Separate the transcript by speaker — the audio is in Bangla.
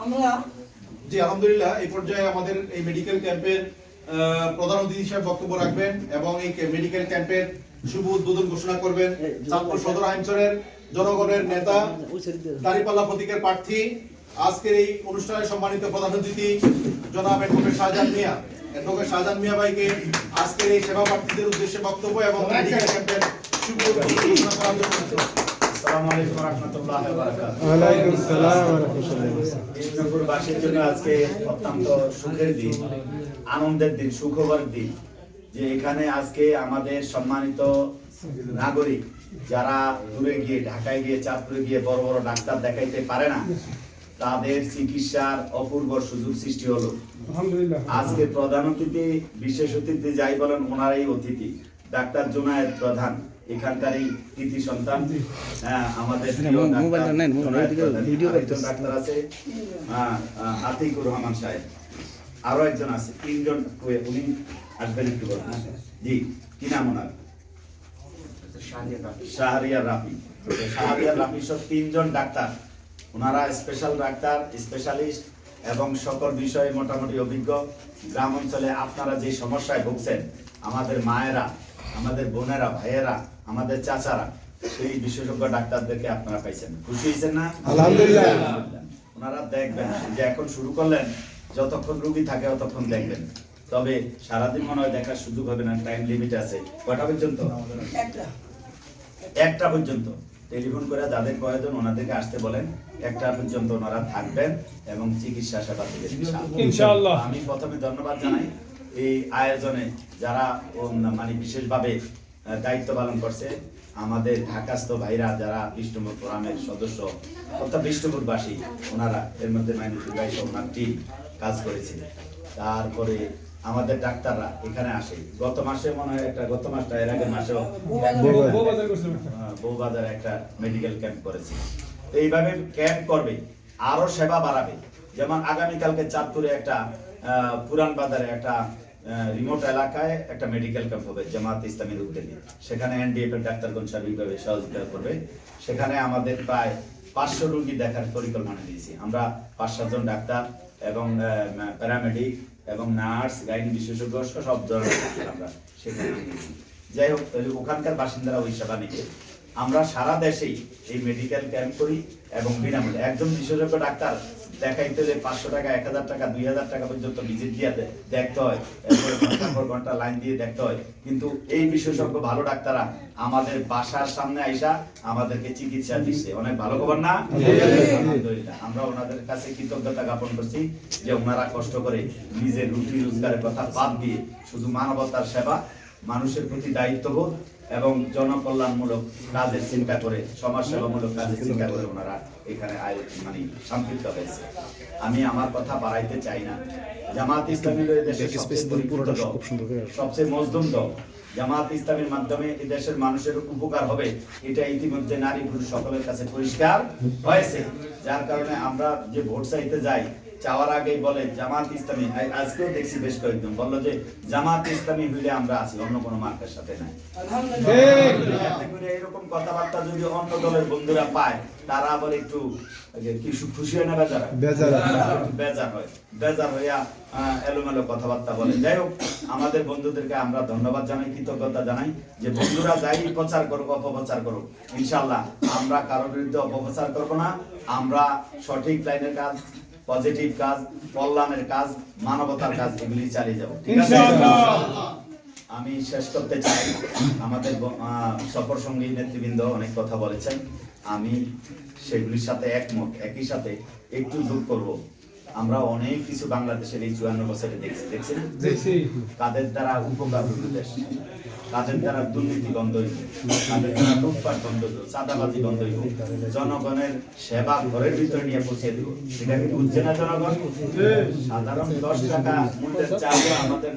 Speaker 1: আমরা
Speaker 2: জি আলহামদুলিল্লাহ এই পর্যায়ে আমাদের এই মেডিকেল ক্যাম্পের প্রধান অতিথি হিসেবে বক্তব্য রাখবেন এবং এই মেডিকেল ক্যাম্পের শুভ উদ্বোধন ঘোষণা করবেন চাঁদপুর সদর আইনসরের জনগণের নেতা দাঁড়িপাল্লা প্রতীকের প্রার্থী আজকের এই অনুষ্ঠানে সম্মানিত প্রধান অতিথি জনাব অ্যাডভোকেট শাহজাহান মিয়া। অ্যাডভোকেট শাহজাহান মিয়া ভাইকে আজকের এই সেবা প্রার্থীদের উদ্দেশ্যে বক্তব্য এবং মেডিকেল ক্যাম্পের শুভ উদ্বোধন ঘোষণা করার জন্য।
Speaker 3: আসসালামু আলাইকুম ওয়া রাহমাতুল্লাহি ওয়া বারাকাতুহু।
Speaker 4: ওয়া আলাইকুম আসসালাম ওয়া রাহমাতুল্লাহি।
Speaker 3: ইসলামপুরবাসীর জন্য আজকে অত্যন্ত সুখের দিন, আনন্দের দিন, সুখবরের দিন যে এখানে আজকে আমাদের সম্মানিত নাগরিক যারা দূরে গিয়ে ঢাকায় গিয়ে চাঁদপুরে গিয়ে বড় বড় ডাক্তার দেখাইতে পারে না, তাদের চিকিৎসার অপূর্ব সুযোগ সৃষ্টি হলো। আজকে প্রধান অতিথি, বিশেষ অতিথি যাই বলেন, ওনারাই অতিথি। ডাক্তার জুনায়েদ প্রধান এখানকারই কৃতি সন্তান। আমাদের ডাক্তার আছে আতিকুর রহমান সাহেব, আরো একজন আছে, তিনজন। উনি আসবেন একটু বলুন। জি, কি নাম ওনার? শাহরিয়ার রাফি। শাহরিয়ার রাফি সব তিনজন ডাক্তার। ওনারা স্পেশাল ডাক্তার, স্পেশালিস্ট এবং সকল বিষয়ে মোটামুটি অভিজ্ঞ। গ্রাম অঞ্চলে আপনারা যে সমস্যায় ভুগছেন, আমাদের মায়েরা, আমাদের বোনেরা, ভাইয়েরা, আমাদের চাচারা, সেই বিশেষজ্ঞ ডাক্তারদেরকে আপনারা পাইছেন। খুশি হয়েছেন না?
Speaker 4: আলহামদুলিল্লাহ।
Speaker 3: ওনারা দেখবেন যে এখন শুরু করলেন, যতক্ষণ রোগী থাকে ততক্ষণ দেখবেন। তবে সারাদিন মনে হয় দেখার সুযোগ হবে না, টাইম লিমিট আছে। কয়টা পর্যন্ত? একটা পর্যন্ত। টেলিফোন করে যাদের প্রয়োজন ওনাদেরকে আসতে বলেন। একটা পর্যন্ত ওনারা থাকবেন এবং চিকিৎসা সেবা দিবেন ইনশাআল্লাহ। আমি প্রথমে ধন্যবাদ জানাই এই আয়োজনে যারা মানে বিশেষভাবে দায়িত্ব পালন করছে, আমাদের ঢাকাস্থ ভাইরা যারা বিষ্ণুপুর ফোরামের সদস্য অর্থাৎ বিষ্ণুপুরবাসী, ওনারা এর মধ্যে মাইনুল ভাই ওনার টিম কাজ করেছে। তারপরে আমাদের ডাক্তাররা এখানে আসে। গত মাসে মনে হয় একটা, গত মাসটা এর আগের মাসেও বউবাজারে একটা মেডিকেল ক্যাম্প করেছে। এইভাবে ক্যাম্প করবে, আরো সেবা বাড়াবে। যেমন আগামীকালকে চাঁদপুরে একটা পুরান বাজারে একটা রিমোট এলাকায় একটা মেডিকেল ক্যাম্প হবে জামাত ইসলামীর উদ্যোগে। সেখানে এনডিএফ এর ডাক্তারগণ সার্বিকভাবে সহযোগিতা করবে। সেখানে আমাদের প্রায় 500 রোগী দেখার পরিকল্পনা দিয়েছি আমরা। 5-7 জন ডাক্তার এবং প্যারামেডিক এবং নার্স, গাইনি বিশেষজ্ঞ সব ধরনের আমরা সেখানে নিয়েছি। যাই হোক, ওখানকার বাসিন্দারা ওই সেবা নিচ্ছে। আমরা সারা দেশেই এই মেডিকেল ক্যাম্প করি এবং বিনামূল্যে। একজন বিশেষজ্ঞ ডাক্তার দেখাইতে যে 500 টাকা, 1000 টাকা, 2000 টাকা পর্যন্ত ভিজিট দিয়ে দেখতে হয়, এরপরে ঘন্টার পর ঘন্টা লাইন দিয়ে দেখতে হয়। কিন্তু এই বিশেষজ্ঞ ভালো ডাক্তাররা আমাদের বাসার সামনে আইসা আমাদেরকে চিকিৎসা দিচ্ছে। অনেক ভালো খবর না? আলহামদুলিল্লাহ। আমরা ওনাদের কাছে কৃতজ্ঞতা জ্ঞাপন করছি যে ওনারা কষ্ট করে নিজের রুটি রোজগারের কথা বাদ দিয়ে শুধু মানবতার সেবা, মানুষের প্রতি দায়িত্ববোধ এবং জনকল্যাণমূলক কাজের চিন্তা করে, সমাজ সেবামূলক কাজের চিন্তা করে ওনারা এখানে মানে সম্পৃক্ত হয়েছে। আমি আমার কথা বাড়াইতে চাই না। জামাত ইসলামী দেশের সবচেয়ে মজলুম দল। জামাত ইসলামীর মাধ্যমে এই দেশের মানুষের উপকার হবে, এটা ইতিমধ্যে নারী পুরুষ সকলের কাছে পরিষ্কার হয়েছে। যার কারণে আমরা যে ভোট চাইতে যাই, চাওয়ার আগেই বলে জামাত ইসলামী। আজকেও দেখছি বেশ কয়েকজন বললো যে জামাত ইসলামী হইলে আমরা আছি, অন্য কোনো মার্কের সাথে নাই। এরকম কথাবার্তা যদি অন্য দলের বন্ধুরা পায়, তারা আবার একটু খুশি হয় না, বেজার হয়, বেজার হইয়া এলোমেলো কথাবার্তা বলে। যাই হোক, আমাদের বন্ধুদেরকে আমরা ধন্যবাদ জানাই, কৃতজ্ঞতা জানাই যে বন্ধুরা যাই প্রচার করুক, অপপ্রচার করুক, ইনশাল্লাহ আমরা কারোর বিরুদ্ধে অপপ্রচার করবো না। আমরা সঠিক লাইনের কাজ, পজিটিভ কাজ, কল্যাণের কাজ, মানবতার কাজ, এগুলি চালিয়ে যাবো। ঠিক আছে? আমি শেষ করতে চাই, আমাদের সফর সঙ্গী নেতৃবৃন্দ অনেক কথা বলেছেন, আমি সেগুলির সাথে একমত। একই সাথে একটু যোগ করব, আমরা অনেক কিছু বাংলাদেশের এই 54 বছরে দেখছি কাদের দ্বারা উপকার হইল দেশ, কাদের দ্বারা দুর্নীতি বন্ধ হইব, কাদের দ্বারা লুটপাট বন্ধ হইব, চাঁদাবাজি বন্ধ হইব, জনগণের সেবা ঘরের ভিতরে নিয়ে পৌঁছে দিব। সেটা কি বুঝছে না জনগণ? সাধারণ 10 টাকা মূল্যের চাল আমাদের